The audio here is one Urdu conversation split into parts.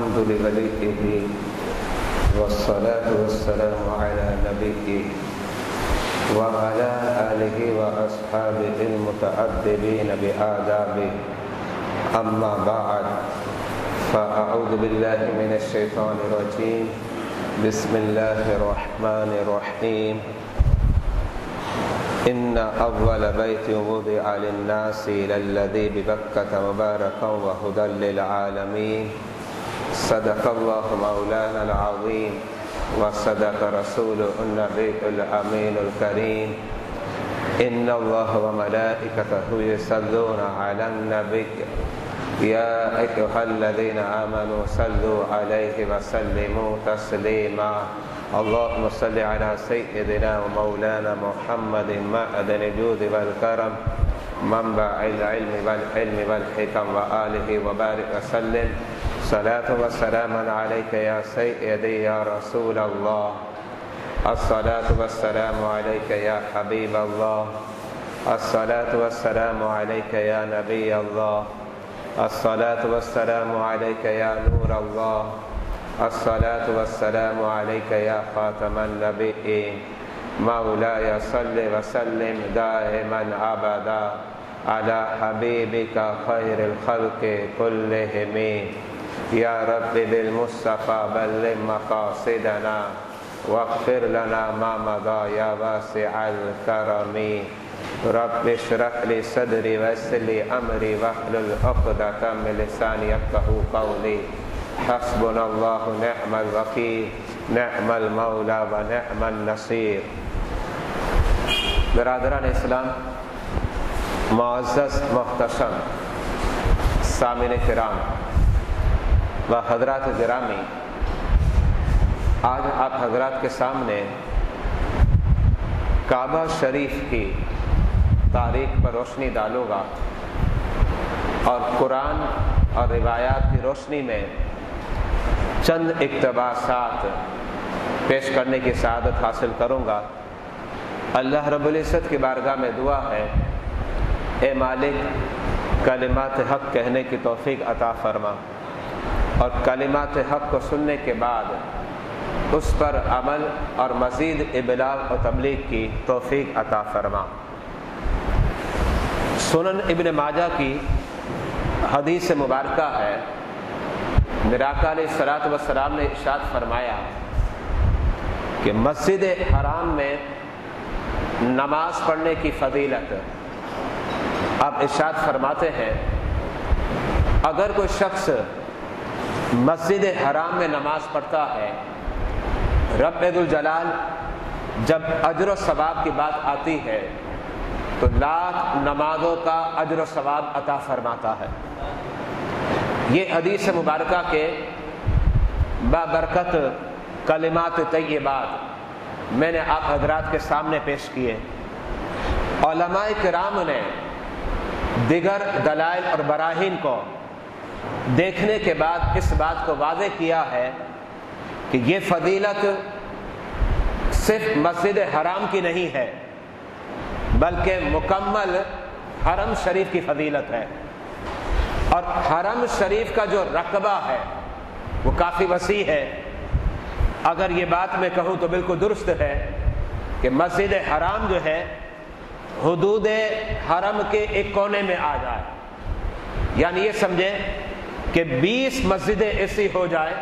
الحمد لوليه والصلاة والسلام على نبيه وعلى آله وأصحابه المتأدبين بآدابه أما بعد فأعوذ بالله من الشيطان الرجيم بسم الله الرحمن الرحيم إن أول بيت وضع للناس للذي ببكة مباركا وهدى للعالمين صدق الله مولانا العظيم وصدق رسوله النبي الأمين الكريم إن الله وملائكته يصلون على النبي يا أيها الذين آمنوا صلوا عليه وسلموا تسليما اللهم صل على سيدنا ومولانا محمد معدن الجود والكرم منبع العلم والحلم والحكم وآله وبارك وسلم صلاة والسلام عليك يا سيدي يا رسول الله الصلاة والسلام عليك يا حبيب الله الصلاة والسلام عليك يا نبي الله الصلاة والسلام عليك يا نور الله الصلاة والسلام عليك يا خاتم النبيين مولاي صل وسلم دائما أبدا على حبيبك خير الخلق كلهم يا رب بالمصطفى بلغ مقاصدنا واغفر لنا ما مضى يا واسع الكرم رب اشرح لي صدري ويسر لي امري واحلل عقدة من لساني يفقهوا قولي حسبنا الله نعم الوكيل نعم المولى ونعم النصير. برادران اسلام، معزز محتشم سامعین کرام و حضرات گرامی، آج آپ حضرات کے سامنے کعبہ شریف کی تاریخ پر روشنی ڈالوں گا اور قرآن اور روایات کی روشنی میں چند اقتباسات پیش کرنے کی سعادت حاصل کروں گا. اللہ رب العزت کی بارگاہ میں دعا ہے، اے مالک کلمات حق کہنے کی توفیق عطا فرما اور کلمات حق کو سننے کے بعد اس پر عمل اور مزید ابلاغ و تبلیغ کی توفیق عطا فرما. سنن ابن ماجہ کی حدیث مبارکہ ہے، میرے آقا علیہ الصلوۃ والسلام نے ارشاد فرمایا کہ مسجد حرام میں نماز پڑھنے کی فضیلت. آپ ارشاد فرماتے ہیں اگر کوئی شخص مسجد حرام میں نماز پڑھتا ہے، رب ذوالجلال جب اجر و ثواب کی بات آتی ہے تو لاکھ نمازوں کا اجر و ثواب عطا فرماتا ہے. یہ حدیث مبارکہ کے بابرکت کلمات طیبات میں نے آپ حضرات کے سامنے پیش کیے. علماء کرام نے دیگر دلائل اور براہین کو دیکھنے کے بعد اس بات کو واضح کیا ہے کہ یہ فضیلت صرف مسجد حرام کی نہیں ہے بلکہ مکمل حرم شریف کی فضیلت ہے. اور حرم شریف کا جو رقبہ ہے وہ کافی وسیع ہے. اگر یہ بات میں کہوں تو بالکل درست ہے کہ مسجد حرام جو ہے حدود حرم کے ایک کونے میں آ جائے، یعنی یہ سمجھے کہ 20 مسجدیں ایسی ہو جائے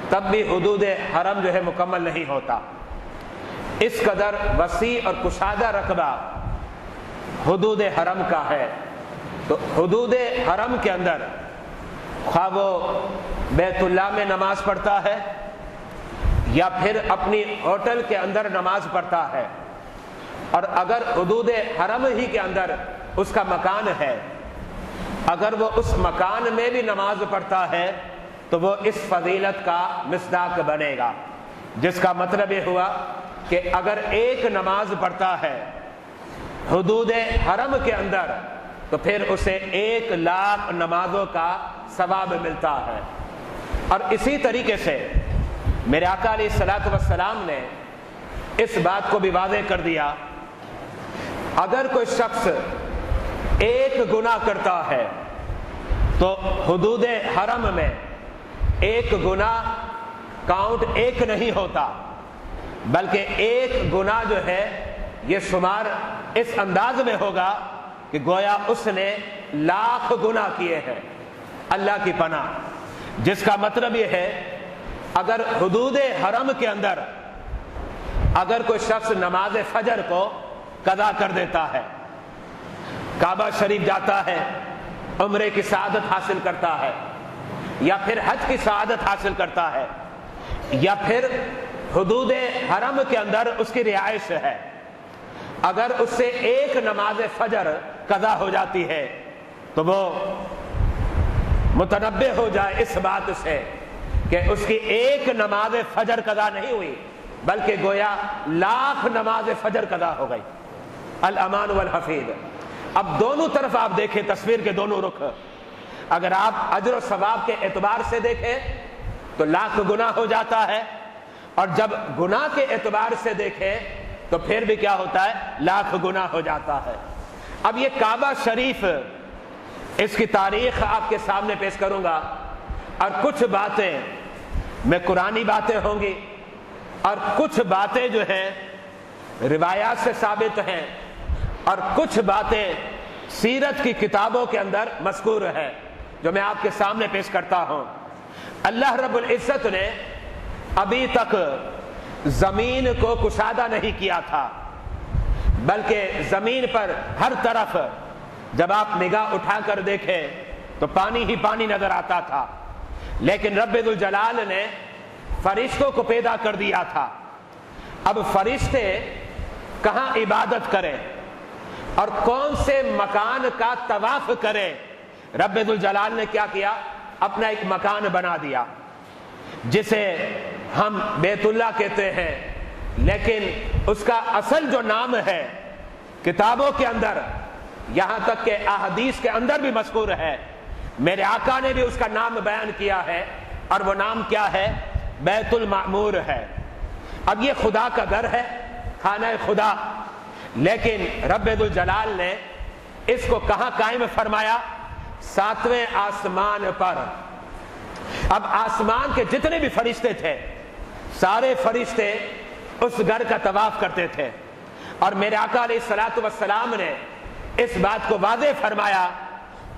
تب بھی حدود حرم جو ہے مکمل نہیں ہوتا. اس قدر وسیع اور کشادہ رقبہ حدود حرم کا ہے. تو حدود حرم کے اندر خواہ وہ بیت اللہ میں نماز پڑھتا ہے یا پھر اپنی ہوٹل کے اندر نماز پڑھتا ہے، اور اگر حدود حرم ہی کے اندر اس کا مکان ہے، اگر وہ اس مکان میں بھی نماز پڑھتا ہے تو وہ اس فضیلت کا مصداق بنے گا. جس کا مطلب یہ ہوا کہ اگر ایک نماز پڑھتا ہے حدود حرم کے اندر تو پھر اسے 1,00,000 نمازوں کا ثواب ملتا ہے. اور اسی طریقے سے میرے آقا علیہ الصلوۃ والسلام نے اس بات کو بھی واضح کر دیا، اگر کوئی شخص ایک گناہ کرتا ہے تو حدود حرم میں ایک گناہ کاؤنٹ ایک نہیں ہوتا، بلکہ ایک گناہ جو ہے یہ شمار اس انداز میں ہوگا کہ گویا اس نے لاکھ گناہ کیے ہیں۔ اللہ کی پناہ، جس کا مطلب یہ ہے اگر حدود حرم کے اندر اگر کوئی شخص نماز فجر کو قضا کر دیتا ہے، کعبہ شریف جاتا ہے، عمرے کی سعادت حاصل کرتا ہے، یا پھر حج کی سعادت حاصل کرتا ہے، یا پھر حدود حرم کے اندر اس کی رہائش ہے، اگر اس سے ایک نماز فجر قضا ہو جاتی ہے تو وہ متنبہ ہو جائے اس بات سے کہ اس کی ایک نماز فجر قضا نہیں ہوئی بلکہ گویا لاکھ نماز فجر قضا ہو گئی۔ الامان والحفیظ۔ اب دونوں طرف آپ دیکھیں، تصویر کے دونوں رخ، اگر آپ اجر و ثواب کے اعتبار سے دیکھیں تو لاکھ گناہ ہو جاتا ہے، اور جب گناہ کے اعتبار سے دیکھیں تو پھر بھی کیا ہوتا ہے؟ لاکھ گناہ ہو جاتا ہے۔ اب یہ کعبہ شریف، اس کی تاریخ آپ کے سامنے پیش کروں گا، اور کچھ باتیں میں قرآنی باتیں ہوں گی اور کچھ باتیں جو ہیں روایات سے ثابت ہیں اور کچھ باتیں سیرت کی کتابوں کے اندر مذکور ہے جو میں آپ کے سامنے پیش کرتا ہوں۔ اللہ رب العزت نے ابھی تک زمین کو کشادہ نہیں کیا تھا، بلکہ زمین پر ہر طرف جب آپ نگاہ اٹھا کر دیکھیں تو پانی ہی پانی نظر آتا تھا، لیکن رب ذوالجلال نے فرشتوں کو پیدا کر دیا تھا۔ اب فرشتے کہاں عبادت کریں اور کون سے مکان کا طواف کریں؟ رب ذوالجلال نے کیا کیا؟ اپنا ایک مکان بنا دیا جسے ہم بیت اللہ کہتے ہیں، لیکن اس کا اصل جو نام ہے کتابوں کے اندر، یہاں تک کہ احادیث کے اندر بھی مذکور ہے، میرے آقا نے بھی اس کا نام بیان کیا ہے، اور وہ نام کیا ہے؟ بیت المعمور ہے۔ اب یہ خدا کا گھر ہے، خانہ خدا، لیکن رب ذوالجلال نے اس کو کہاں قائم فرمایا؟ 7ویں آسمان پر۔ اب آسمان کے جتنے بھی فرشتے تھے، سارے فرشتے اس گھر کا طواف کرتے تھے، اور میرے آقا علیہ الصلوۃ والسلام نے اس بات کو واضح فرمایا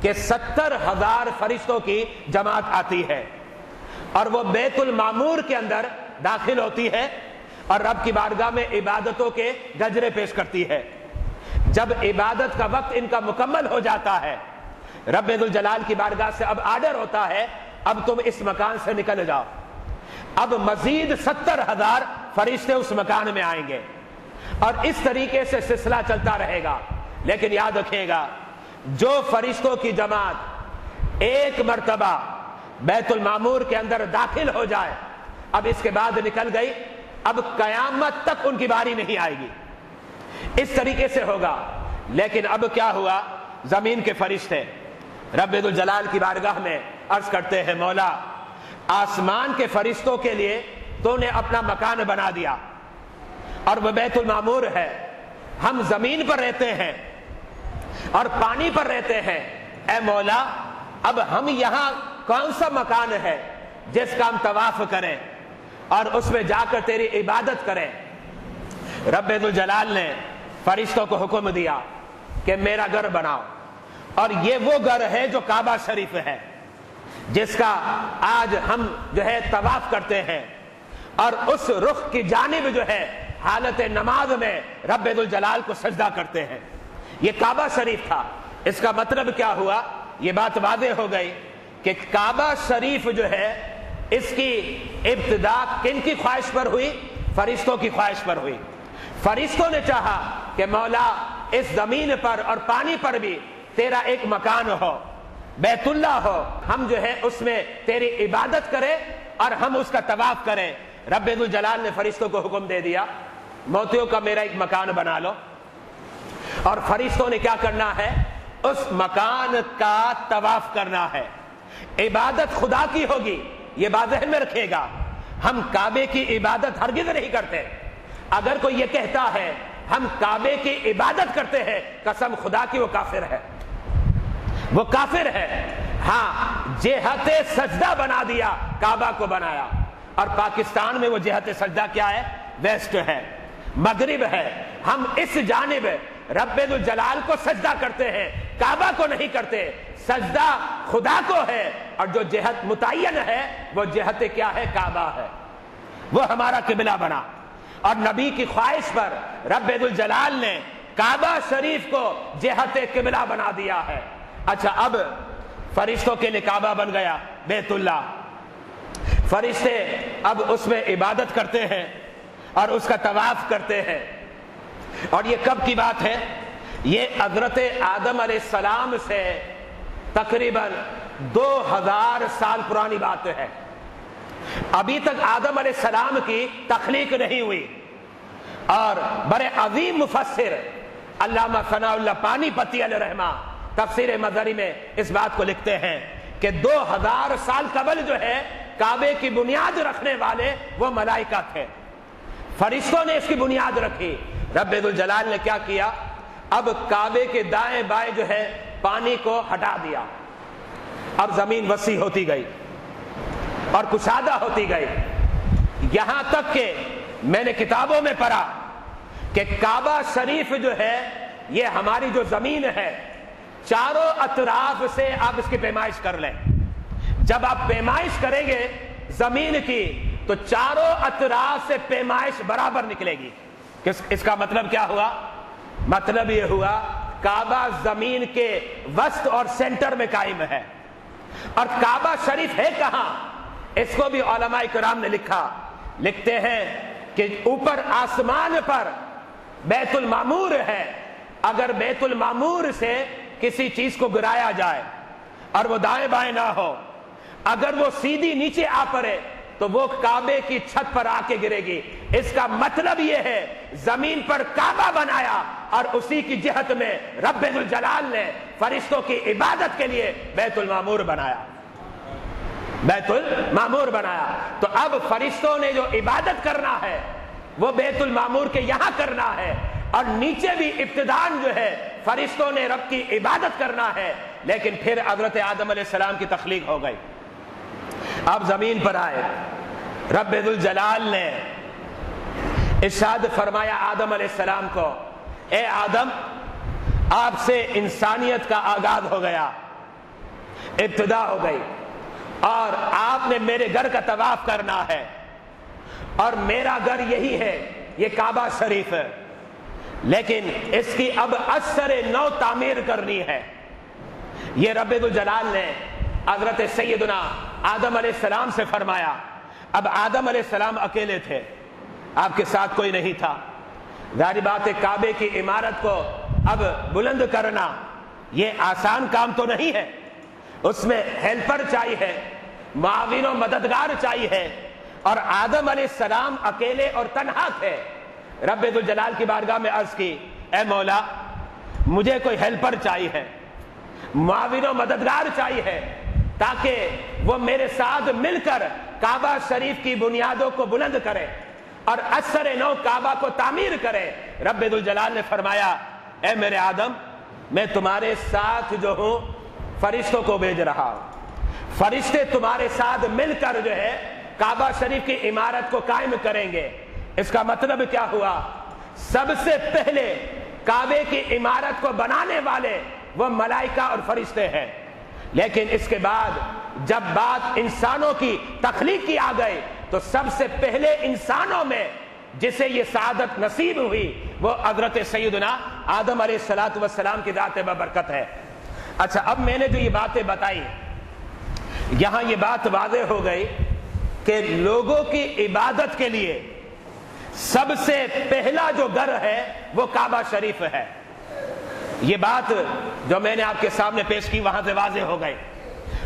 کہ 70,000 فرشتوں کی جماعت آتی ہے اور وہ بیت المعمور کے اندر داخل ہوتی ہے اور رب کی بارگاہ میں عبادتوں کے گجرے پیش کرتی ہے۔ جب عبادت کا وقت ان کا مکمل ہو جاتا ہے، رب ذوالجلال کی بارگاہ سے اب آرڈر ہوتا ہے اب تم اس مکان سے نکل جاؤ۔ اب مزید 70,000 فرشتے اس مکان میں آئیں گے، اور اس طریقے سے سلسلہ چلتا رہے گا۔ لیکن یاد رکھیے گا، جو فرشتوں کی جماعت ایک مرتبہ بیت المعمور کے اندر داخل ہو جائے، اب اس کے بعد نکل گئی، اب قیامت تک ان کی باری نہیں آئے گی۔ اس طریقے سے ہوگا۔ لیکن اب کیا ہوا؟ زمین کے فرشتے رب ذوالجلال کی بارگاہ میں عرض کرتے ہیں، مولا آسمان کے فرشتوں کے لیے تو نے اپنا مکان بنا دیا اور وہ بیت المعمور ہے، ہم زمین پر رہتے ہیں اور پانی پر رہتے ہیں، اے مولا اب ہم یہاں کون سا مکان ہے جس کا ہم طواف کریں اور اس میں جا کر تیری عبادت کریں؟ رب ذوالجلال نے فرشتوں کو حکم دیا کہ میرا گھر بناؤ، اور یہ وہ گھر ہے جو کعبہ شریف ہے، جس کا آج ہم جو ہے طواف کرتے ہیں، اور اس رخ کی جانب جو ہے حالت نماز میں رب ذوالجلال کو سجدہ کرتے ہیں۔ یہ کعبہ شریف تھا۔ اس کا مطلب کیا ہوا؟ یہ بات واضح ہو گئی کہ کعبہ شریف جو ہے اس کی ابتدا کن کی خواہش پر ہوئی؟ فرشتوں کی خواہش پر ہوئی۔ فرشتوں نے چاہا کہ مولا اس زمین پر اور پانی پر بھی تیرا ایک مکان ہو، بیت اللہ ہو، ہم جو ہے اس میں تیری عبادت کریں اور ہم اس کا طواف کریں۔ رب ذوالجلال نے فرشتوں کو حکم دے دیا، موتیوں کا میرا ایک مکان بنا لو، اور فرشتوں نے کیا کرنا ہے؟ اس مکان کا طواف کرنا ہے۔ عبادت خدا کی ہوگی، یہ بات ذہن میں رکھے گا۔ ہم کعبے کی عبادت ہرگز نہیں کرتے۔ اگر کوئی یہ کہتا ہے ہم کعبے کی عبادت کرتے ہیں، قسم خدا کی وہ کافر ہے، وہ کافر ہے۔ ہاں جہت سجدہ بنا دیا کعبہ کو بنایا، اور پاکستان میں وہ جہت سجدہ کیا ہے؟ ویسٹ ہے، مغرب ہے۔ ہم اس جانب رب ذوالجلال کو سجدہ کرتے ہیں، کعبہ کو نہیں کرتے۔ سجدہ خدا کو ہے، اور جو جہت متعین ہے وہ جہت کیا ہے؟ کعبہ ہے، وہ ہمارا قبلہ بنا۔ اور نبی کی خواہش پر رب ذوالجلال نے کعبہ شریف کو جہت قبلہ بنا دیا ہے۔ اچھا، اب فرشتوں کے لیے کعبہ بن گیا بیت اللہ، فرشتے اب اس میں عبادت کرتے ہیں اور اس کا طواف کرتے ہیں۔ اور یہ کب کی بات ہے؟ یہ حضرت آدم علیہ السلام سے تقریباً 2000 سال پرانی بات ہے۔ ابھی تک آدم علیہ السلام کی تخلیق نہیں ہوئی، اور بڑے عظیم مفسر علامہ ثناء اللہ پانی پتی علیہ رحمہ تفسیر مظہری میں اس بات کو لکھتے ہیں کہ 2000 سال قبل جو ہے کعبے کی بنیاد رکھنے والے وہ ملائکہ تھے، فرشتوں نے اس کی بنیاد رکھی۔ رب ذوالجلال نے کیا کیا؟ اب کعبے کے دائیں بائیں جو ہے پانی کو ہٹا دیا، اب زمین وسیع ہوتی گئی اور کشادہ ہوتی گئی، یہاں تک کہ میں نے کتابوں میں پڑھا کہ کعبہ شریف جو ہے یہ ہماری جو زمین ہے چاروں اطراف سے آپ اس کی پیمائش کر لیں۔ جب آپ پیمائش کریں گے زمین کی تو چاروں اطراف سے پیمائش برابر نکلے گی۔ اس کا مطلب کیا ہوا؟ مطلب یہ ہوا کعبہ زمین کے وسط اور سینٹر میں قائم ہے۔ اور کعبہ شریف ہے کہاں؟ اس کو بھی علماء کرام نے لکھا، لکھتے ہیں کہ اوپر آسمان پر بیت المعمور ہے، اگر بیت المعمور سے کسی چیز کو گرایا جائے اور وہ دائیں بائیں نہ ہو، اگر وہ سیدھی نیچے آ پڑے تو وہ کعبے کی چھت پر آ کے گرے گی۔ اس کا مطلب یہ ہے زمین پر کعبہ بنایا اور اسی کی جہت میں رب ذوالجلال نے فرشتوں کی عبادت کے لیے بیت المعمور بنایا، بیت المعمور بنایا۔ تو اب فرشتوں نے جو عبادت کرنا ہے وہ بیت المعمور کے یہاں کرنا ہے، اور نیچے بھی ابتداءً جو ہے فرشتوں نے رب کی عبادت کرنا ہے۔ لیکن پھر حضرت آدم علیہ السلام کی تخلیق ہو گئی، اب زمین پر آئے، رب ذوالجلال نے ارشاد فرمایا آدم علیہ السلام کو، اے آدم، آپ سے انسانیت کا آغاز ہو گیا، ابتدا ہو گئی، اور آپ نے میرے گھر کا طواف کرنا ہے، اور میرا گھر یہی ہے، یہ کعبہ شریف ہے، لیکن اس کی اب اثر نو تعمیر کرنی ہے۔ یہ رب ذوالجلال نے حضرت سیدنا آدم علیہ السلام سے فرمایا۔ اب آدم علیہ السلام اکیلے تھے، آپ کے ساتھ کوئی نہیں تھا۔ ظاہر بات ہے کعبے کی عمارت کو اب بلند کرنا یہ آسان کام تو نہیں ہے، اس میں ہیلپر چاہیے، معاون و مددگار چاہیے، اور آدم علیہ السلام اکیلے اور تنہا تھے۔ رب ذوالجلال کی بارگاہ میں عرض کی، اے مولا، مجھے کوئی ہیلپر چاہیے، معاون و مددگار چاہیے، تاکہ وہ میرے ساتھ مل کر کعبہ شریف کی بنیادوں کو بلند کرے اور اثر نو کعبہ کو تعمیر کرے۔ رب ذوالجلال نے فرمایا، اے میرے آدم، میں تمہارے ساتھ جو ہوں فرشتوں کو بھیج رہا ہوں، فرشتے تمہارے ساتھ مل کر جو ہے کعبہ شریف کی عمارت کو قائم کریں گے۔ اس کا مطلب کیا ہوا؟ سب سے پہلے کعبے کی عمارت کو بنانے والے وہ ملائکہ اور فرشتے ہیں، لیکن اس کے بعد جب بات انسانوں کی تخلیق کی آ گئی تو سب سے پہلے انسانوں میں جسے یہ سعادت نصیب ہوئی وہ حضرت سیدنا آدم علیہ السلام کی ذات ببرکت ہے۔ اچھا، اب میں نے جو یہ باتیں بتائی، یہاں یہ بات واضح ہو گئی کہ لوگوں کی عبادت کے لیے سب سے پہلا جو گھر ہے وہ کعبہ شریف ہے۔ یہ بات جو میں نے آپ کے سامنے پیش کی وہاں سے واضح ہو گئی،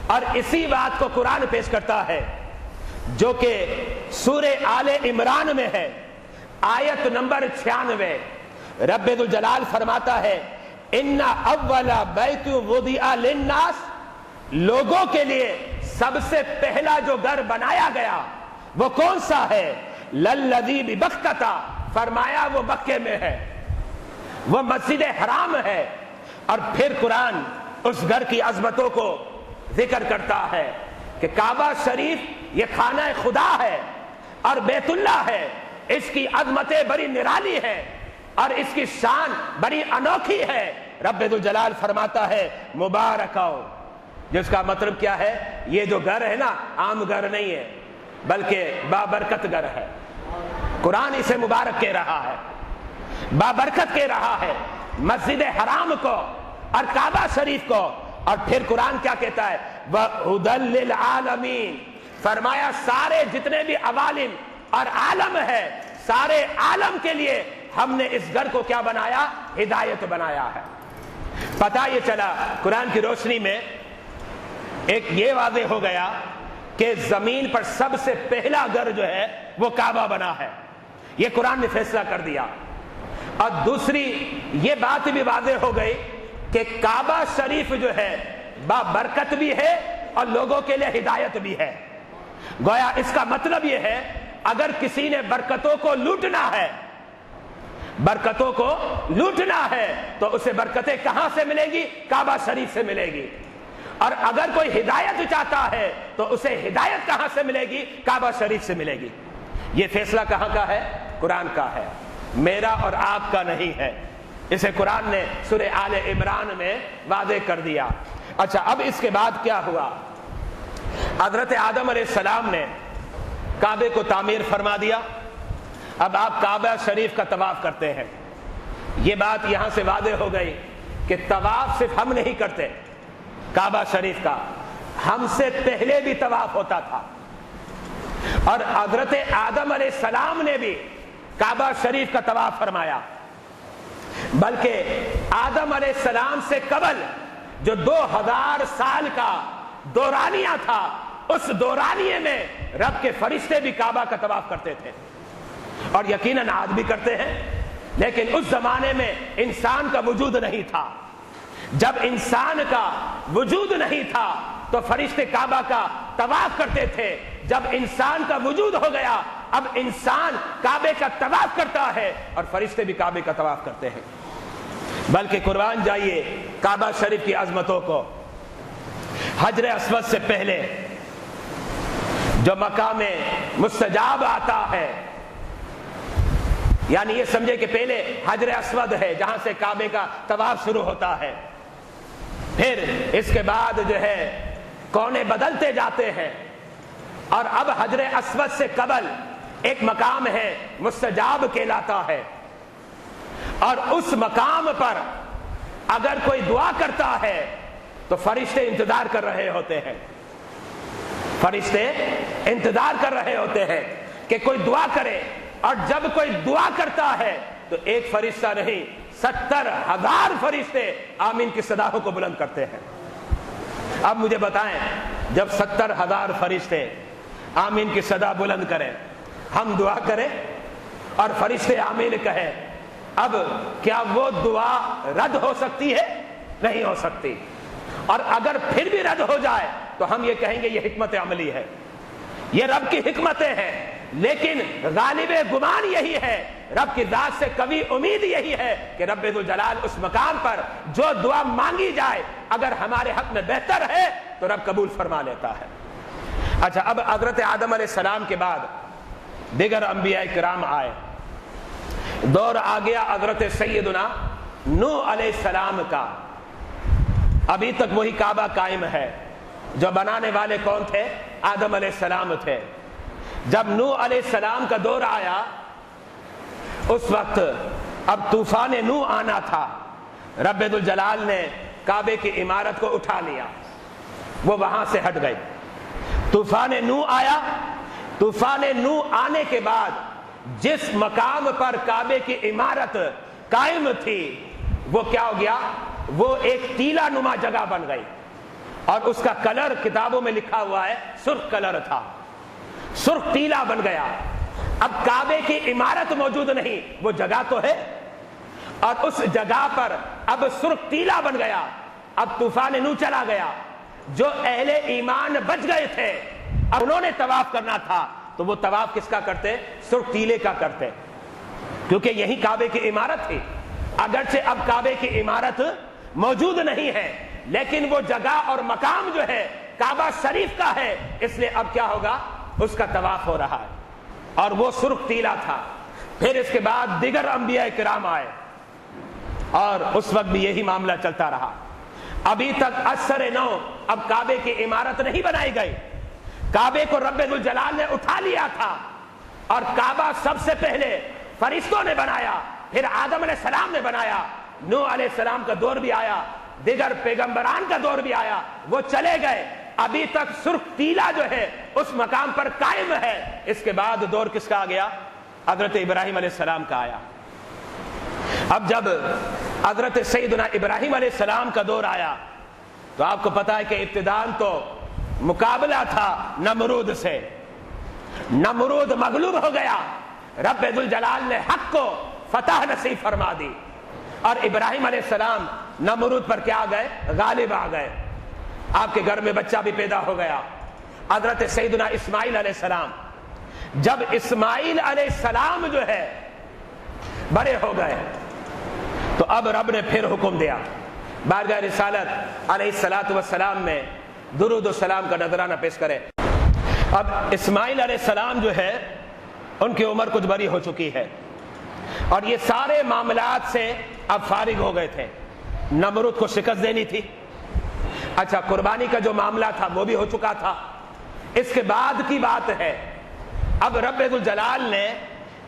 اور اسی بات کو قرآن پیش کرتا ہے جو کہ سورہ آل عمران میں ہے، آیت نمبر 96۔ رب ذوالجلال فرماتا ہے، ان اول بیت وضع للناس، لوگوں کے لیے سب سے پہلا جو گھر بنایا گیا وہ کون سا ہے؟ للذی ببکہ، فرمایا وہ مکے میں ہے، وہ مسجد حرام ہے۔ اور پھر قرآن اس گھر کی عظمتوں کو ذکر کرتا ہے کہ کعبہ شریف یہ خانہ خدا ہے اور بیت اللہ ہے، اس کی عظمتیں بڑی نرالی ہے اور اس کی شان بڑی انوکھی ہے۔ رب ذوالجلال فرماتا ہے مبارکاؤ، جس کا مطلب کیا ہے؟ یہ جو گھر ہے نا، عام گھر نہیں ہے بلکہ بابرکت گھر ہے۔ قرآن اسے مبارک کہہ رہا ہے، بابرکت کہہ رہا ہے مسجد حرام کو اور کعبہ شریف کو۔ اور پھر قرآن کیا کہتا ہے؟ وَهُدًى لِّلْعَالَمِينَ، فرمایا سارے جتنے بھی عوالم اور عالم ہے، سارے عالم کے لیے ہم نے اس گھر کو کیا بنایا؟ ہدایت بنایا ہے۔ پتہ یہ چلا قرآن کی روشنی میں، ایک یہ واضح ہو گیا کہ زمین پر سب سے پہلا گھر جو ہے وہ کعبہ بنا ہے، یہ قرآن نے فیصلہ کر دیا۔ اور دوسری یہ بات بھی واضح ہو گئی کہ کعبہ شریف جو ہے بابرکت بھی ہے اور لوگوں کے لیے ہدایت بھی ہے۔ گویا اس کا مطلب یہ ہے اگر کسی نے برکتوں کو لوٹنا ہے، برکتوں کو لوٹنا ہے تو اسے برکتیں کہاں سے ملے گی؟ کعبہ شریف سے ملے گی۔ اور اگر کوئی ہدایت چاہتا ہے تو اسے ہدایت کہاں سے ملے گی؟ کعبہ شریف سے ملے گی۔ یہ فیصلہ کہاں کا ہے؟ قرآن کا ہے، میرا اور آپ کا نہیں ہے۔ اسے قرآن نے سورہ آل عمران میں واضح کر دیا۔ اچھا، اب اس کے بعد کیا ہوا؟ حضرت آدم علیہ السلام نے کعبے کو تعمیر فرما دیا۔ اب آپ کعبہ شریف کا طواف کرتے ہیں۔ یہ بات یہاں سے واضح ہو گئی کہ طواف صرف ہم نہیں کرتے کعبہ شریف کا، ہم سے پہلے بھی طواف ہوتا تھا۔ اور حضرت آدم علیہ السلام نے بھی کعبہ شریف کا طواف فرمایا، بلکہ آدم علیہ السلام سے قبل جو 2000 سال کا دورانیہ تھا، اس دورانیے میں رب کے فرشتے بھی کعبہ کا طواف کرتے تھے، اور یقیناً آج بھی کرتے ہیں۔ لیکن اس زمانے میں انسان کا وجود نہیں تھا۔ جب انسان کا وجود نہیں تھا تو فرشتے کعبہ کا طواف کرتے تھے۔ جب انسان کا وجود ہو گیا، اب انسان کعبے کا طواف کرتا ہے اور فرشتے بھی کعبے کا طواف کرتے ہیں۔ بلکہ قربان جائیے کعبہ شریف کی عظمتوں کو۔ حجر اسود سے پہلے جو مقام مستجاب آتا ہے، یعنی یہ سمجھے کہ پہلے حجر اسود ہے جہاں سے کعبے کا طواف شروع ہوتا ہے، پھر اس کے بعد جو ہے کونے بدلتے جاتے ہیں، اور اب حجر اسود سے قبل ایک مقام ہے مستجاب کہلاتا ہے، اور اس مقام پر اگر کوئی دعا کرتا ہے تو فرشتے انتظار کر رہے ہوتے ہیں، فرشتے انتظار کر رہے ہوتے ہیں کہ کوئی دعا کرے۔ اور جب کوئی دعا کرتا ہے تو ایک فرشتہ نہیں، 70,000 فرشتے آمین کی صداؤں کو بلند کرتے ہیں۔ اب مجھے بتائیں، جب 70,000 فرشتے آمین کی صدا بلند کریں، ہم دعا کریں اور فرشتے آمین کہیں، اب کیا وہ دعا رد ہو سکتی ہے؟ نہیں ہو سکتی۔ اور اگر پھر بھی رد ہو جائے تو ہم یہ کہیں گے یہ حکمت عملی ہے، یہ رب کی حکمتیں ہیں۔ لیکن غالب گمان یہی ہے، رب کی ذات سے قوی امید یہی ہے کہ رب ذوالجلال اس مقام پر جو دعا مانگی جائے اگر ہمارے حق میں بہتر ہے تو رب قبول فرما لیتا ہے۔ اچھا، اب حضرت آدم علیہ السلام کے بعد دیگر انبیاء کرام آئے، دور آ گیا حضرت سیدنا نوح علیہ السلام کا۔ ابھی تک وہی کعبہ قائم ہے، جو بنانے والے کون تھے؟ آدم علیہ السلام تھے۔ جب نوح علیہ السلام کا دور آیا، اس وقت اب طوفان نوح آنا تھا، رب ذوالجلال نے کعبے کی عمارت کو اٹھا لیا، وہ وہاں سے ہٹ گئی۔ طوفان نوح آیا، طوفان نوح آنے کے بعد جس مقام پر کعبے کی عمارت قائم تھی وہ کیا ہو گیا؟ وہ ایک ٹیلا نما جگہ بن گئی، اور اس کا کلر کتابوں میں لکھا ہوا ہے سرخ کلر تھا، سرخ ٹیلا بن گیا۔ اب کعبے کی عمارت موجود نہیں، وہ جگہ تو ہے، اور اس جگہ پر اب سرخ ٹیلا بن گیا۔ اب طوفان نوح چلا گیا، جو اہل ایمان بچ گئے تھے اب انہوں نے طواف کرنا تھا تو وہ طواف کس کا کرتے؟ سرخ ٹیلے کا کرتے، کیونکہ یہی کعبے کی عمارت تھی۔ اگرچہ اب کعبے کی عمارت موجود نہیں ہے، لیکن وہ جگہ اور مقام جو ہے کعبہ شریف کا ہے، اس لیے اب کیا ہوگا؟ اس کا طواف ہو رہا ہے اور وہ سرخ تیلا تھا۔ پھر اس کے بعد دیگر انبیاء کرام آئے اور اس وقت بھی یہی معاملہ چلتا رہا۔ ابھی تک اثر نو اب کعبے کی عمارت نہیں بنائی گئی، کعبے کو رب ذوالجلال نے اٹھا لیا تھا اور کعبہ سب سے پہلے فرشتوں نے بنایا، پھر آدم علیہ السلام نے بنایا، نوح علیہ السلام کا دور بھی آیا، دیگر پیغمبران کا دور بھی آیا، وہ چلے گئے، ابھی تک سرخ تیلا جو ہے اس مقام پر قائم ہے۔ اس کے بعد دور کس کا آ گیا؟ حضرت ابراہیم علیہ السلام کا آیا۔ اب جب حضرت سیدنا ابراہیم علیہ السلام کا دور آیا تو آپ کو پتا ہے کہ ابتداءً تو مقابلہ تھا نمرود سے، نمرود مغلوب ہو گیا، رب ذوالجلال نے حق کو فتح نصیب فرما دی اور ابراہیم علیہ السلام نمرود پر کیا گئے؟ غالب آ گئے۔ آپ کے گھر میں بچہ بھی پیدا ہو گیا، حضرت سیدنا اسماعیل علیہ السلام۔ جب اسماعیل علیہ السلام جو ہے بڑے ہو گئے تو اب رب نے پھر حکم دیا، بارگاہ رسالت علیہ الصلوۃ والسلام میں درود و سلام کا نذرانہ پیش کرے۔ اب اسماعیل علیہ السلام جو ہے ان کی عمر کچھ بڑی ہو چکی ہے اور یہ سارے معاملات سے اب فارغ ہو گئے تھے۔ نمرود کو شکست دینی تھی، اچھا قربانی کا جو معاملہ تھا وہ بھی ہو چکا تھا۔ اس کے بعد کی بات ہے، اب رب ذوالجلال نے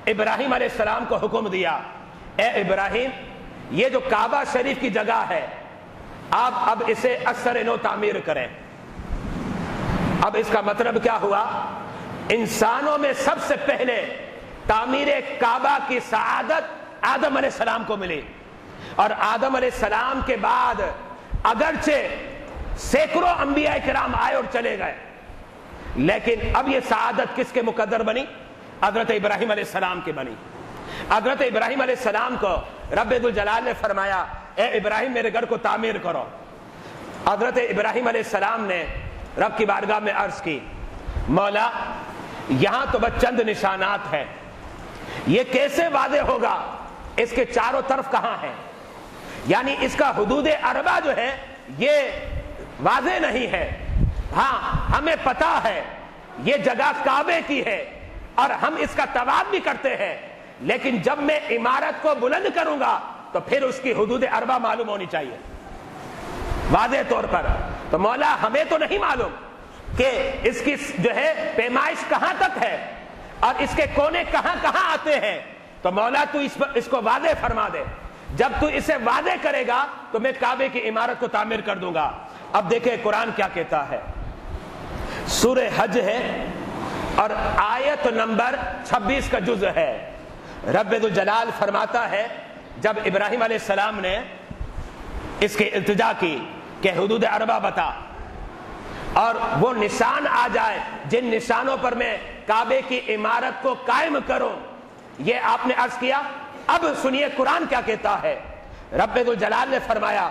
ابراہیم علیہ السلام کو حکم دیا، اے ابراہیم یہ جو کعبہ شریف کی جگہ ہے آپ اب اسے اثر نو تعمیر کریں۔ اب اس کا مطلب کیا ہوا؟ انسانوں میں سب سے پہلے تعمیر کعبہ کی سعادت آدم علیہ السلام کو ملی اور آدم علیہ السلام کے بعد اگرچہ سینکڑوں انبیاء کرام آئے اور چلے گئے لیکن اب یہ سعادت کس کے مقدر بنی؟ حضرت ابراہیم علیہ السلام کی بنی۔ حضرت ابراہیم علیہ السلام کو رب ذوالجلال نے فرمایا اے ابراہیم میرے گھر کو تعمیر کرو۔ حضرت ابراہیم علیہ السلام نے رب کی بارگاہ میں عرض کی، مولا یہاں تو بس چند نشانات ہیں، یہ کیسے واضح ہوگا اس کے چاروں طرف کہاں ہیں؟ یعنی اس کا حدود اربع جو ہے یہ واضح نہیں ہے۔ ہاں ہمیں پتا ہے یہ جگہ کعبے کی ہے اور ہم اس کا طواف بھی کرتے ہیں، لیکن جب میں عمارت کو بلند کروں گا تو پھر اس کی حدود اربع معلوم ہونی چاہیے واضح طور پر۔ تو مولا ہمیں تو نہیں معلوم کہ اس کی جو ہے پیمائش کہاں تک ہے اور اس کے کونے کہاں کہاں آتے ہیں، تو مولا تو اس کو واضح فرما دے۔ جب تو اسے واضح کرے گا تو میں کعبے کی عمارت کو تعمیر کر دوں گا۔ اب دیکھیں قرآن کیا کہتا ہے، سورہ حج ہے اور آیت نمبر 26 کا جزء ہے۔ رب ذوالجلال فرماتا ہے جب ابراہیم علیہ السلام نے اس کی التجا کی کہ حدود اربع بتا اور وہ نشان آ جائے جن نشانوں پر میں کعبے کی عمارت کو قائم کروں، یہ آپ نے عرض کیا۔ اب سنیے قرآن کیا کہتا ہے، رب ذوالجلال نے فرمایا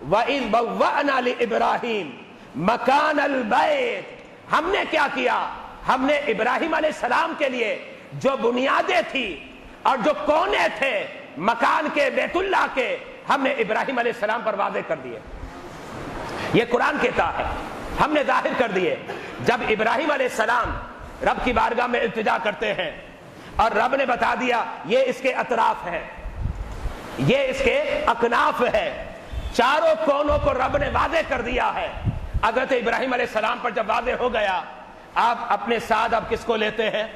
وَإِذْ بَوَّأْنَا لِإِبْرَاهِيمَ مَكَانَ الْبَيْتِ، ہم نے کیا کیا؟ ہم نے ابراہیم علیہ السلام کے لیے جو بنیادیں تھی اور جو کونے تھے مکان کے بیت اللہ کے، ہم نے ابراہیم علیہ السلام پر واضح کر دیے۔ یہ قرآن کہتا ہے ہم نے ظاہر کر دیے۔ جب ابراہیم علیہ السلام رب کی بارگاہ میں التجا کرتے ہیں اور رب نے بتا دیا یہ اس کے اطراف ہے، یہ اس کے اکناف ہے، چاروں کونوں کو رب نے واضح کر دیا ہے۔ حضرت ابراہیم علیہ السلام پر جب واضح ہو گیا، آپ اپنے ساتھ اب کس کو لیتے ہیں؟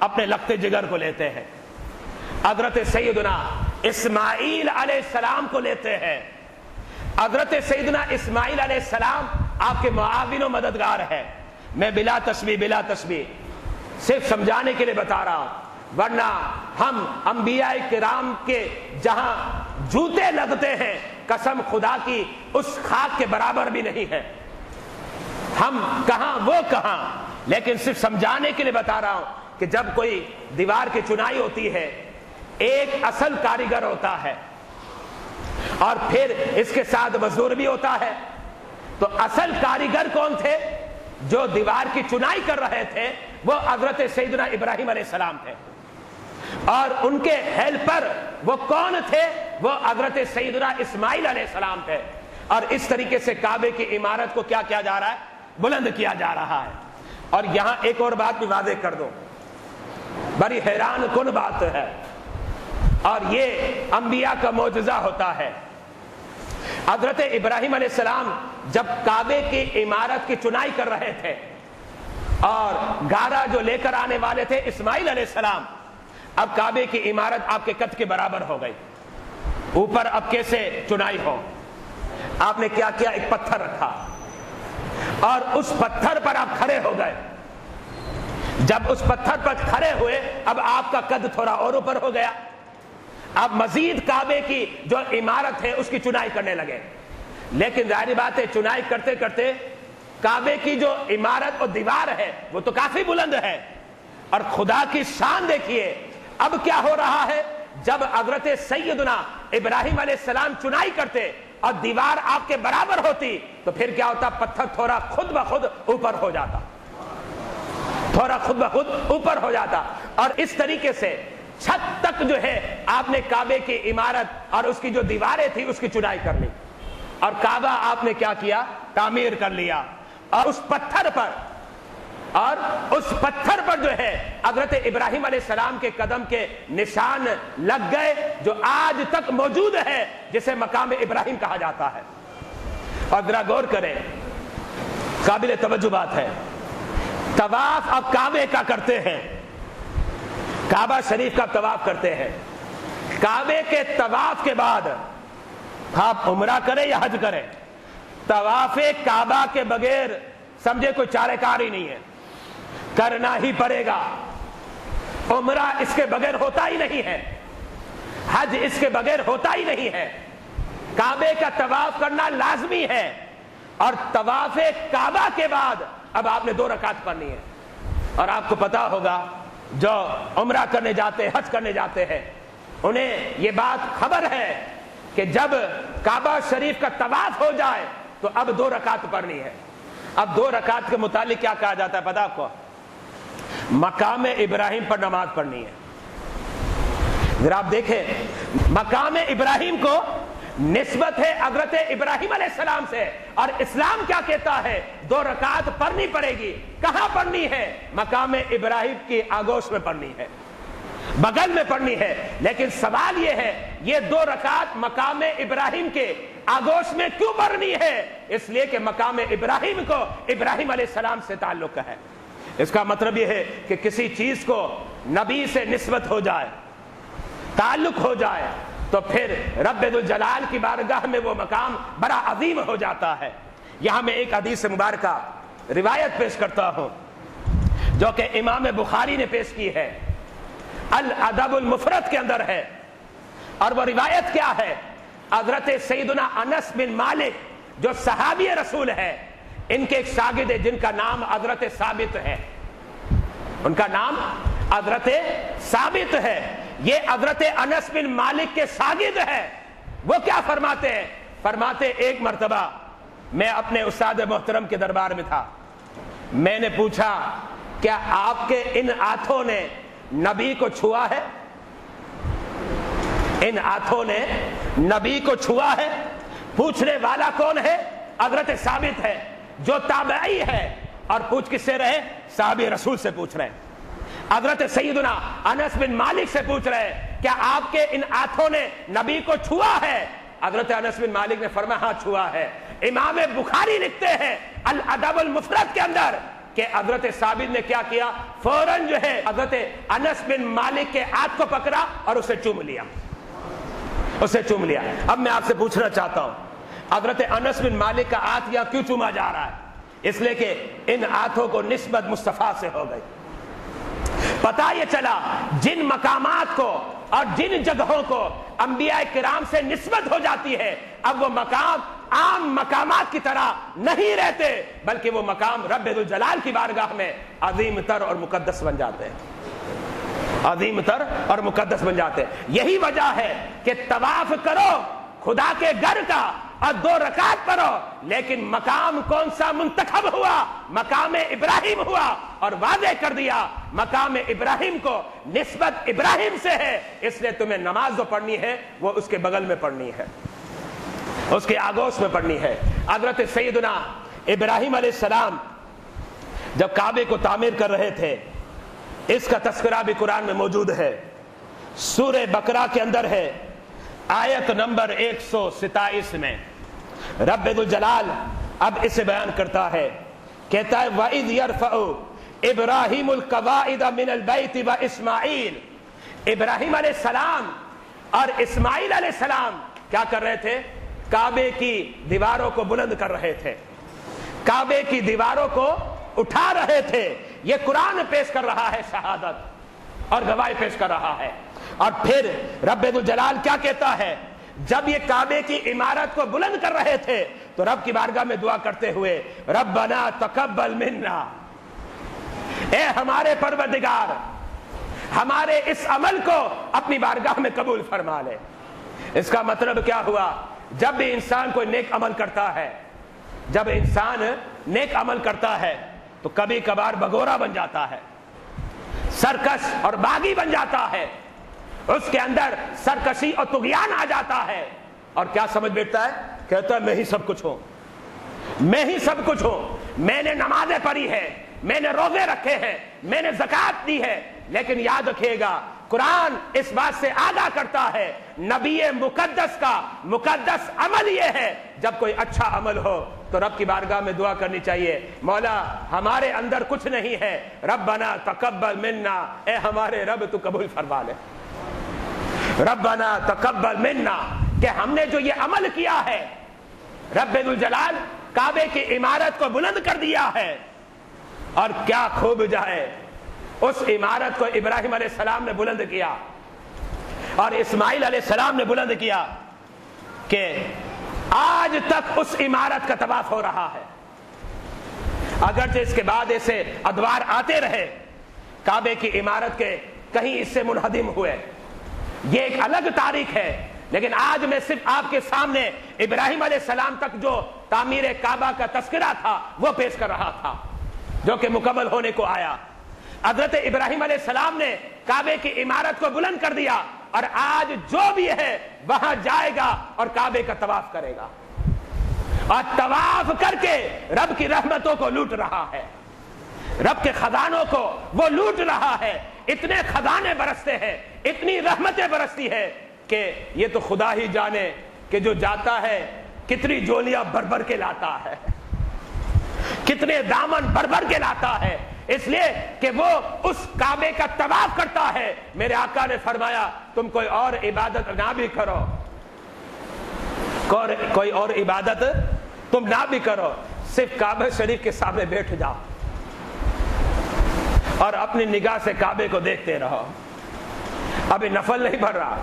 اپنے لخت جگر کو لیتے ہیں، حضرت سیدنا اسماعیل علیہ السلام کو لیتے ہیں۔ حضرت سیدنا اسماعیل علیہ السلام آپ کے معاون و مددگار ہے۔ میں بلا تشبیہ صرف سمجھانے کے لیے بتا رہا ہوں، ورنہ ہم انبیاء کرام کے جہاں جوتے لگتے ہیں قسم خدا کی اس خاک کے برابر بھی نہیں ہے، ہم کہاں وہ کہاں، لیکن صرف سمجھانے کے لیے بتا رہا ہوں کہ جب کوئی دیوار کی چنائی ہوتی ہے ایک اصل کاریگر ہوتا ہے اور پھر اس کے ساتھ مزدور بھی ہوتا ہے، تو اصل کاریگر کون تھے جو دیوار کی چنائی کر رہے تھے؟ وہ حضرت سیدنا ابراہیم علیہ السلام تھے، اور ان کے ہیلپر وہ کون تھے؟ وہ حضرت سیدنا اسماعیل علیہ السلام تھے۔ اور اس طریقے سے کعبے کی عمارت کو کیا کیا جا رہا ہے؟ بلند کیا جا رہا ہے۔ اور یہاں ایک اور بات بھی واضح کر دو، بڑی حیران کن بات ہے، اور یہ انبیاء کا معجزہ ہوتا ہے۔ حضرت ابراہیم علیہ السلام جب کعبے کی عمارت کی چنائی کر رہے تھے اور گارا جو لے کر آنے والے تھے اسماعیل علیہ السلام، اب کعبے کی عمارت آپ کے قد کے برابر ہو گئی، اوپر اب کیسے چنائی ہو؟ آپ نے کیا کیا؟ ایک پتھر رکھا اور اس پتھر پر آپ کھڑے ہو گئے۔ جب اس پتھر پر کھڑے ہوئے اب آپ کا قد تھوڑا اور اوپر ہو گیا، اب مزید کعبے کی جو عمارت ہے اس کی چنائی کرنے لگے۔ لیکن ظاہری بات ہے چنائی کرتے کرتے کعبے کی جو عمارت اور دیوار ہے وہ تو کافی بلند ہے، اور خدا کی شان دیکھیے اب کیا ہو رہا ہے۔ جب حضرت سیدنا ابراہیم علیہ السلام چنائی کرتے اور دیوار آپ کے برابر ہوتی تو پھر کیا ہوتا؟ پتھر تھوڑا خود بخود اوپر ہو جاتا، تھوڑا خود بخود اوپر ہو جاتا، اور اس طریقے سے چھت تک جو ہے آپ نے کعبے کی عمارت اور اس کی جو دیواریں تھی اس کی چنائی کر لی، اور کعبہ آپ نے کیا کیا؟ تعمیر کر لیا، اور اس پتھر پر جو ہے حضرت ابراہیم علیہ السلام کے قدم کے نشان لگ گئے، جو آج تک موجود ہے، جسے مقام ابراہیم کہا جاتا ہے۔ اور ذرا غور کریں، قابل توجہ بات ہے، طواف اب کعبے کا کرتے ہیں، کعبہ شریف کا طواف کرتے ہیں، کعبے کے طواف کے بعد آپ عمرہ کریں یا حج کریں، طواف کعبہ کے بغیر سمجھے کوئی چارہ کار ہی نہیں ہے، کرنا ہی پڑے گا۔ عمرہ اس کے بغیر ہوتا ہی نہیں ہے، حج اس کے بغیر ہوتا ہی نہیں ہے، کعبے کا طواف کرنا لازمی ہے، اور طواف کعبہ کے بعد اب آپ نے 2 رکعت پڑھنی ہے۔ اور آپ کو پتا ہوگا جو عمرہ کرنے جاتے، حج کرنے جاتے ہیں، انہیں یہ بات خبر ہے کہ جب کعبہ شریف کا طواف ہو جائے تو اب 2 رکعت پڑھنی ہے۔ اب 2 رکعت کے متعلق کیا کہا جاتا ہے پتا آپ کو؟ مقام ابراہیم پر نماز پڑھنی ہے۔ ذرا آپ دیکھیں، مقام ابراہیم کو نسبت ہے حضرت ابراہیم علیہ السلام سے، اور اسلام کیا کہتا ہے؟ 2 رکعت پڑھنی پڑے گی۔ کہاں پڑھنی ہے؟ مقام ابراہیم کی آگوش میں پڑھنی ہے، بغل میں پڑھنی ہے۔ لیکن سوال یہ ہے، یہ 2 رکعت مقام ابراہیم کے آگوش میں کیوں پڑھنی ہے؟ اس لیے کہ مقام ابراہیم کو ابراہیم علیہ السلام سے تعلق ہے۔ اس کا مطلب یہ ہے کہ کسی چیز کو نبی سے نسبت ہو جائے، تعلق ہو جائے، تو پھر رب ذوالجلال کی بارگاہ میں وہ مقام بڑا عظیم ہو جاتا ہے۔ یہاں میں ایک حدیث مبارکہ روایت پیش کرتا ہوں جو کہ امام بخاری نے پیش کی ہے، الادب المفرد کے اندر ہے، اور وہ روایت کیا ہے؟ حضرت سیدنا انس بن مالک جو صحابی رسول ہے، ان کے ایک شاگرد ہے جن کا نام حضرت ثابت ہے، ان کا نام حضرت ثابت ہے، یہ حضرت انس بن مالک کے شاگرد ہے۔ وہ کیا فرماتے ہیں؟ فرماتے ایک مرتبہ میں اپنے استاد محترم کے دربار میں تھا، میں نے پوچھا کیا آپ کے ان ہاتھوں نے نبی کو چھوا ہے؟ ان ہاتھوں نے نبی کو چھوا ہے؟ پوچھنے والا کون ہے؟ حضرت ثابت ہے جو تابعی ہے، اور پوچھ کس سے رہے؟ صحابی رسول سے پوچھ رہے۔ حضرت سیدنا انس بن مالک سے پوچھ رہے کیا آپ کے ان ہاتھوں نے نبی کو چھوا ہے؟ حضرت انس بن مالک نے فرمایا ہاں چھوا ہے۔ امام بخاری لکھتے ہیں الادب المفرد کے اندر کہ حضرت ثابت نے کیا کیا؟ فوراً جو ہے حضرت انس بن مالک کے ہاتھ کو پکڑا اور اسے چوم لیا، اسے چوم لیا۔ اب میں آپ سے پوچھنا چاہتا ہوں، حضرت انس بن مالک کا ہاتھ یہاں کیوں چوما جا رہا ہے؟ اس لیے کہ ان ہاتھوں کو نسبت مصطفیٰ سے ہو گئی۔ پتہ یہ چلا جن مقامات کو اور جن جگہوں کو انبیاء کرام سے نسبت ہو جاتی ہے، اب وہ مقام عام مقامات کی طرح نہیں رہتے، بلکہ وہ مقام رب ذوالجلال کی بارگاہ میں عظیم تر اور مقدس بن جاتے ہیں، عظیم تر اور مقدس بن جاتے ہیں۔ یہی وجہ ہے کہ طواف کرو خدا کے گھر کا اور 2 رکعت پڑھو، لیکن مقام کون سا منتخب ہوا؟ مقام ابراہیم ہوا، اور واضح کر دیا مقام ابراہیم کو نسبت ابراہیم سے ہے، اس لیے تمہیں نماز جو پڑھنی ہے وہ اس کے بغل میں پڑھنی ہے، اس کے آگوش میں پڑھنی ہے۔ حضرت سیدنا ابراہیم علیہ السلام جب کعبے کو تعمیر کر رہے تھے، اس کا تذکرہ بھی قرآن میں موجود ہے، سورہ بقرہ کے اندر ہے، آیت نمبر 127 میں رب ذوالجلال اب اسے بیان کرتا ہے، کہتا ہے وَإِذْ يَرْفَعُ إِبْرَاهِيمُ الْقَوَاعِدَ مِنَ الْبَيْتِ وَإِسْمَاعِيلُ، ابراہیم علیہ السلام اور اسماعیل علیہ السلام کیا کر رہے تھے؟ کعبے کی دیواروں کو بلند کر رہے تھے، کعبے کی دیواروں کو اٹھا رہے تھے۔ یہ قرآن پیش کر رہا ہے شہادت اور گواہی پیش کر رہا ہے۔ اور پھر رب ذوالجلال کیا کہتا ہے؟ جب یہ کعبے کی عمارت کو بلند کر رہے تھے تو رب کی بارگاہ میں دعا کرتے ہوئے ربنا تقبل منا، اے ہمارے پروردگار ہمارے اس عمل کو اپنی بارگاہ میں قبول فرما لے۔ اس کا مطلب کیا ہوا؟ جب بھی انسان کوئی نیک عمل کرتا ہے، جب انسان نیک عمل کرتا ہے تو کبھی کبھار بگورا بن جاتا ہے، سرکش اور باغی بن جاتا ہے، اس کے اندر سرکشی اور طغیان آ جاتا ہے، اور کیا سمجھ بیٹھتا ہے؟ کہتا ہے میں ہی سب کچھ ہوں، میں ہی سب کچھ ہوں، میں نے نمازیں پڑھی ہے، میں نے روزے رکھے ہیں، میں نے زکوٰۃ دی ہے۔ لیکن یاد رکھیے گا قرآن اس بات سے آگاہ کرتا ہے، نبی مقدس کا مقدس عمل یہ ہے جب کوئی اچھا عمل ہو تو رب کی بارگاہ میں دعا کرنی چاہیے، مولا ہمارے اندر کچھ نہیں ہے، ربنا تقبل منا، اے ہمارے رب تو قبول فرما لے، ربنا تقبل منا، کہ ہم نے جو یہ عمل کیا ہے، رب ذوالجلال کعبے کی عمارت کو بلند کر دیا ہے، اور کیا خوب جائے اس عمارت کو ابراہیم علیہ السلام نے بلند کیا اور اسماعیل علیہ السلام نے بلند کیا کہ آج تک اس عمارت کا طواف ہو رہا ہے۔ اگرچہ اس کے بعد ایسے ادوار آتے رہے، کعبے کی عمارت کے کہیں اس سے منہدم ہوئے، یہ ایک الگ تاریخ ہے، لیکن آج میں صرف آپ کے سامنے ابراہیم علیہ السلام تک جو تعمیر کعبہ کا تذکرہ تھا وہ پیش کر رہا تھا، جو کہ مکمل ہونے کو آیا۔ حضرت ابراہیم علیہ السلام نے کعبے کی عمارت کو بلند کر دیا، اور آج جو بھی ہے وہاں جائے گا اور کعبے کا طواف کرے گا، اور طواف کر کے رب کی رحمتوں کو لوٹ رہا ہے، رب کے خزانوں کو وہ لوٹ رہا ہے۔ اتنے خزانے برستے ہیں، اتنی رحمتیں برستی ہے کہ یہ تو خدا ہی جانے کہ جو جاتا ہے کتنی جولیاں بھر بھر کے لاتا ہے، کتنے دامن بھر بھر کے لاتا ہے، اس لیے کہ وہ اس کعبے کا طواف کرتا ہے۔ میرے آقا نے فرمایا تم کوئی اور عبادت نہ بھی کرو، کوئی اور عبادت تم نہ بھی کرو، صرف کعبہ شریف کے سامنے بیٹھ جاؤ اور اپنی نگاہ سے کعبے کو دیکھتے رہو۔ ابھی نفل نہیں پڑھ رہا،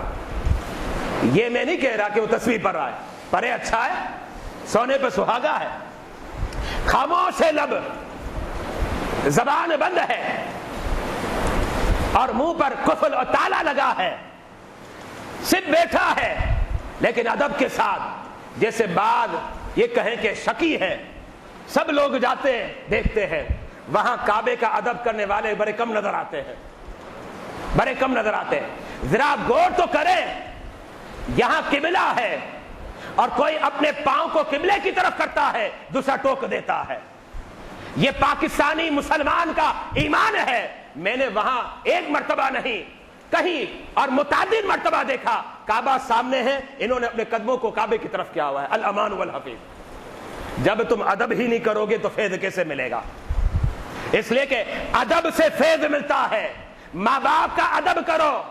یہ میں نہیں کہہ رہا کہ وہ تسبیح پڑھ رہا ہے، پڑھے اچھا ہے، سونے پہ سہاگا ہے، خاموش ہے، لب زبان بند ہے، اور منہ پر قفل اور تالا لگا ہے، صرف بیٹھا ہے، لیکن ادب کے ساتھ، جیسے بعد یہ کہیں کہ شکی ہے، سب لوگ جاتے ہیں دیکھتے ہیں، وہاں کعبے کا ادب کرنے والے بڑے کم نظر آتے ہیں، بڑے کم نظر آتے ہیں۔ ذرا غور تو کریں، یہاں قبلہ ہے اور کوئی اپنے پاؤں کو قبلے کی طرف کرتا ہے، دوسرا ٹوک دیتا ہے۔ یہ پاکستانی مسلمان کا ایمان ہے۔ میں نے وہاں ایک مرتبہ نہیں کہیں اور متعدد مرتبہ دیکھا، کعبہ سامنے ہے، انہوں نے اپنے قدموں کو کعبے کی طرف کیا ہوا ہے، الامان والحفیظ۔ جب تم ادب ہی نہیں کرو گے تو فیض کیسے ملے گا؟ اس لیے کہ ادب سے فیض ملتا ہے۔ ماں باپ کا ادب کرو،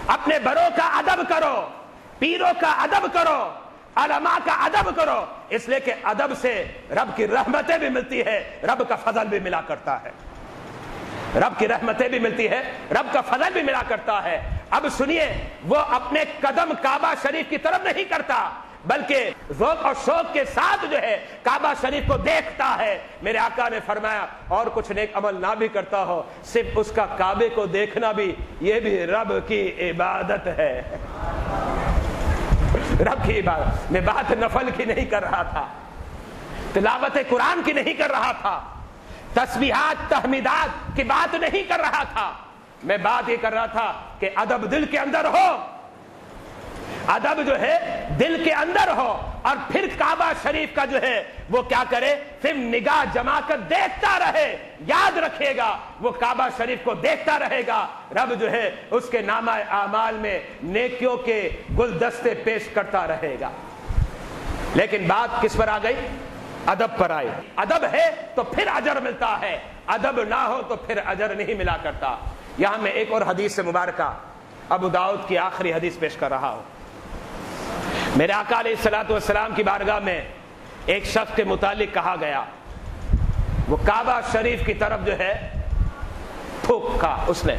اپنے بڑوں کا ادب کرو، پیروں کا ادب کرو، علماء کا ادب کرو، اس لیے کہ ادب سے رب کی رحمتیں بھی ملتی ہے، رب کا فضل بھی ملا کرتا ہے، رب کی رحمتیں بھی ملتی ہے، رب کا فضل بھی ملا کرتا ہے۔ اب سنیے، وہ اپنے قدم کعبہ شریف کی طرف نہیں کرتا، بلکہ ذوق اور شوق کے ساتھ جو ہے کعبہ شریف کو دیکھتا ہے۔ میرے آقا نے فرمایا اور کچھ نیک عمل نہ بھی کرتا ہو، صرف اس کا کعبے کو دیکھنا بھی، یہ بھی رب کی عبادت ہے، رب کی عبادت۔ میں بات نفل کی نہیں کر رہا تھا، تلاوت قرآن کی نہیں کر رہا تھا، تسبیحات تحمیدات کی بات نہیں کر رہا تھا، میں بات یہ کر رہا تھا کہ ادب دل کے اندر ہو، ادب جو ہے دل کے اندر ہو، اور پھر کعبہ شریف کا جو ہے وہ کیا کرے، پھر نگاہ جما کر دیکھتا رہے. یاد رکھے گا وہ کعبہ شریف کو دیکھتا رہے گا، رب جو ہے اس کے نامہ اعمال میں نیکیوں کے گلدستے پیش کرتا رہے گا. لیکن بات کس پر آ گئی؟ ادب پر آئی. ادب ہے تو پھر اجر ملتا ہے، ادب نہ ہو تو پھر اجر نہیں ملا کرتا. یہاں میں ایک اور حدیث سے مبارکہ ابو داؤد کی آخری حدیث پیش کر رہا ہوں. میرے آقا علیہ الصلوۃ والسلام کی بارگاہ میں ایک شخص کے متعلق کہا گیا، وہ کعبہ شریف کی طرف جو ہے تھوکا اس نے.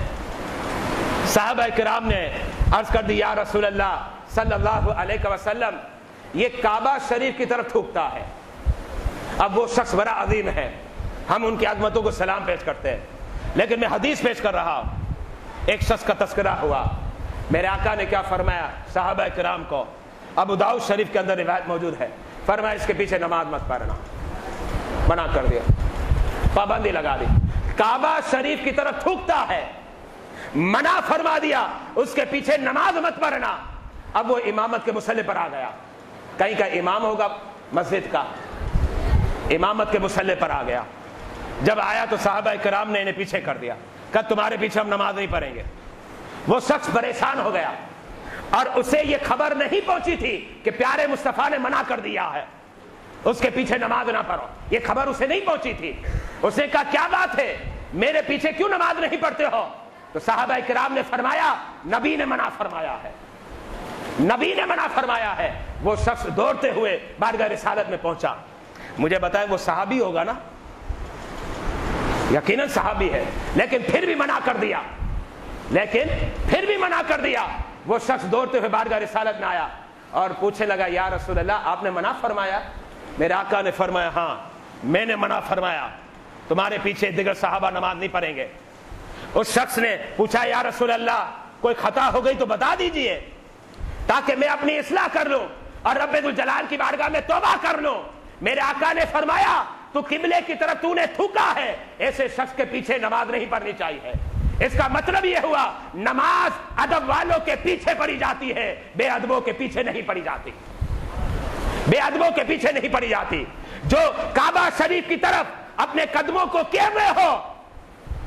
صحابہ کرام نے عرض کر دی یا رسول اللہ صلی اللہ علیہ وسلم یہ کعبہ شریف کی طرف تھوکتا ہے. اب وہ شخص بڑا عظیم ہے، ہم ان کی عظمتوں کو سلام پیش کرتے ہیں، لیکن میں حدیث پیش کر رہا ہوں. ایک شخص کا تذکرہ ہوا، میرے آقا نے کیا فرمایا صحابہ کرام کو، ابو داؤد شریف کے اندر روایت موجود ہے، فرمایا اس کے پیچھے نماز مت پڑھنا. منع کر دیا، پابندی لگا دی. کعبہ شریف کی طرف تھوکتا ہے، منع فرما دیا اس کے پیچھے نماز مت پڑھنا. اب وہ امامت کے مسئلے پر آ گیا، کہیں کا امام ہوگا مسجد کا، امامت کے مسئلے پر آ گیا. جب آیا تو صحابہ کرام نے انہیں پیچھے کر دیا، کہ تمہارے پیچھے ہم نماز نہیں پڑھیں گے. وہ شخص پریشان ہو گیا اور اسے یہ خبر نہیں پہنچی تھی کہ پیارے مصطفیٰ نے منع کر دیا ہے اس کے پیچھے نماز نہ پڑھو. یہ خبر اسے نہیں پہنچی تھی. اس نے کہا کیا بات ہے، میرے پیچھے کیوں نماز نہیں پڑھتے ہو؟ تو صحابہ کرام نے فرمایا نبی نے منع فرمایا ہے، نبی نے منع فرمایا ہے. وہ شخص دوڑتے ہوئے بارگاہ رسالت میں پہنچا. مجھے بتائیں وہ صحابی ہوگا نا؟ یقیناً صحابی ہے، لیکن پھر بھی منع کر دیا، وہ شخص دوڑتے ہوئے بارگاہ رسالت میں آیا اور پوچھنے لگا یا رسول اللہ آپ نے منع فرمایا؟ میرے آقا نے فرمایا ہاں میں نے منع فرمایا، تمہارے پیچھے دیگر صحابہ نماز نہیں پڑھیں گے. اس شخص نے پوچھا یا رسول اللہ کوئی خطا ہو گئی تو بتا دیجئے تاکہ میں اپنی اصلاح کر لوں اور رب ذوالجلال کی بارگاہ میں توبہ کر لوں. میرے آقا نے فرمایا تو قبلے کی طرف تو نے تھوکا ہے، ایسے شخص کے پیچھے نماز نہیں پڑھنی چاہیے. اس کا مطلب یہ ہوا نماز ادب والوں کے پیچھے پڑھی جاتی ہے، بے ادبوں کے پیچھے نہیں پڑھی جاتی، بے ادبوں کے پیچھے نہیں پڑھی جاتی. جو کعبہ شریف کی طرف اپنے قدموں کو کیے ہوئے ہو،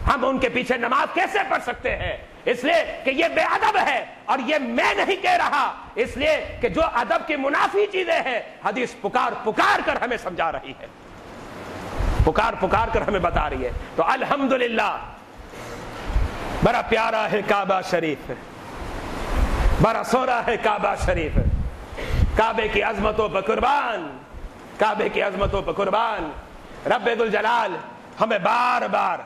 ہم ان کے پیچھے نماز کیسے پڑھ سکتے ہیں؟ اس لیے کہ یہ بے ادب ہے. اور یہ میں نہیں کہہ رہا، اس لیے کہ جو ادب کی منافی چیزیں ہیں حدیث پکار پکار کر ہمیں سمجھا رہی ہے، پکار پکار کر ہمیں بتا رہی ہے. تو الحمدللہ بڑا پیارا ہے کعبہ شریف، بڑا سورا ہے کعبہ شریف. کعبے کی عظمتوں پر قربان، کعبے کی عظمتوں پر قربان. رب ذوالجلال ہمیں بار بار،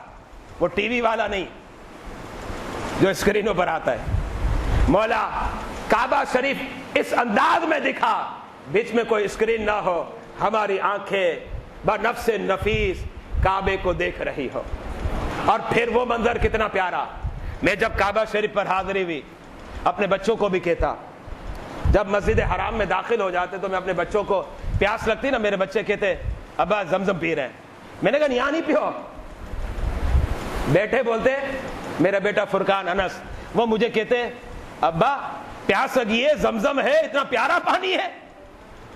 وہ ٹی وی والا نہیں جو اسکرینوں پر آتا ہے، مولا کعبہ شریف اس انداز میں دکھا بیچ میں کوئی اسکرین نہ ہو، ہماری آنکھیں بنفس نفیس کعبے کو دیکھ رہی ہو. اور پھر وہ منظر کتنا پیارا. میں جب کعبہ شریف پر حاضری ہوئی اپنے بچوں کو بھی کہتا، جب مسجد حرام میں داخل ہو جاتے تو میں اپنے بچوں کو، پیاس لگتی نا، میرے بچے کہتے ابا زمزم پی رہے ہیں. میں نے کہا یہاں نہیں پیو. بیٹے بولتے، میرا بیٹا فرقان انس، وہ مجھے کہتے ابا پیاس لگی ہے، زمزم ہے، اتنا پیارا پانی ہے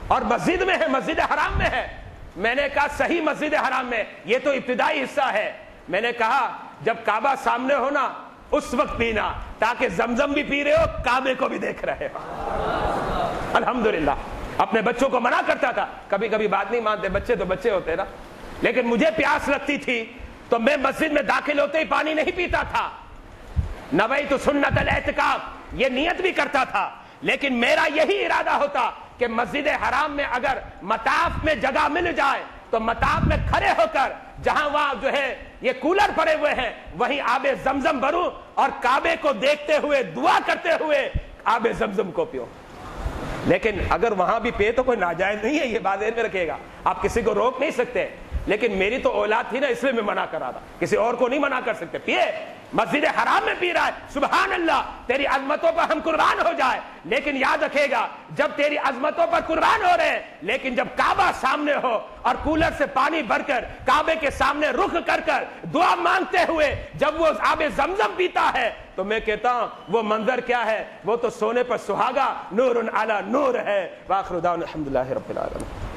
اور مسجد میں ہے، مسجد حرام میں ہے. میں نے کہا صحیح مسجد حرام میں، یہ تو ابتدائی حصہ ہے. میں نے کہا جب کعبہ سامنے ہو نا اس وقت پینا، تاکہ زمزم بھی پی رہے ہو، کعبے کو بھی دیکھ رہے ہو. الحمدللہ. اپنے بچوں کو منع کرتا تھا، کبھی کبھی بات نہیں مانتے، بچے تو بچے ہوتے نا، لیکن مجھے پیاس لگتی تھی تو میں مسجد میں داخل ہوتے ہی پانی نہیں پیتا تھا. نویت سنت الاعتکاف، یہ نیت بھی کرتا تھا، لیکن میرا یہی ارادہ ہوتا کہ مسجد حرام میں اگر مطاف میں جگہ مل جائے تو مطاف میں کھڑے ہو کر جہاں وہاں جو ہے یہ کولر پڑے ہوئے ہیں وہیں آب زمزم بھروں اور کعبے کو دیکھتے ہوئے دعا کرتے ہوئے آب زمزم کو پیو. لیکن اگر وہاں بھی پے تو کوئی ناجائز نہیں ہے، یہ بات ذہن میں رکھے گا. آپ کسی کو روک نہیں سکتے، لیکن میری تو اولاد تھی نا، اس لیے میں منع کر رہا تھا. کسی اور کو نہیں منع کر سکتے. پیے، مسجد حرام میں پی رہا ہے، سبحان اللہ، تیری عظمتوں پر ہم قربان ہو جائے. لیکن یاد رکھے گا جب تیری عظمتوں پر قربان ہو رہے ہیں، لیکن جب کعبہ سامنے ہو اور کولر سے پانی بھر کر کعبے کے سامنے رخ کر کر دعا مانگتے ہوئے جب وہ آب زمزم پیتا ہے تو میں کہتا ہوں وہ منظر کیا ہے؟ وہ تو سونے پر سہاگا، نور علی نور ہے۔ وآخر دعوانا الحمدللہ رب العالمین۔